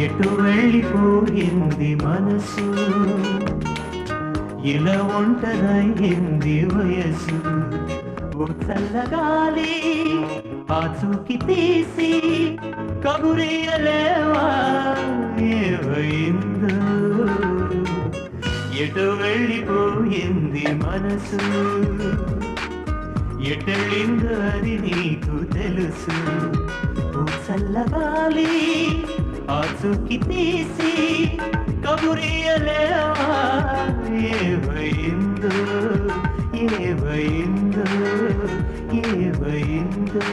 ఎటు వెళ్ళిపోయింది మనసు, ఇలా ఒంటరయింది వయసు. ఓ చల్లగాలి ఆచూకి తీసి కబురియలేవా ఏమైందో, ఎటు వెళ్ళిపోయింది మనసు, ఎటెళ్ళిందో అది నీకు తెలుసు. ఓ చల్లగాలి ఆచూకి తీసి కబురియలేవా ఏమైందో, ఏమైందో, ఏమైందో.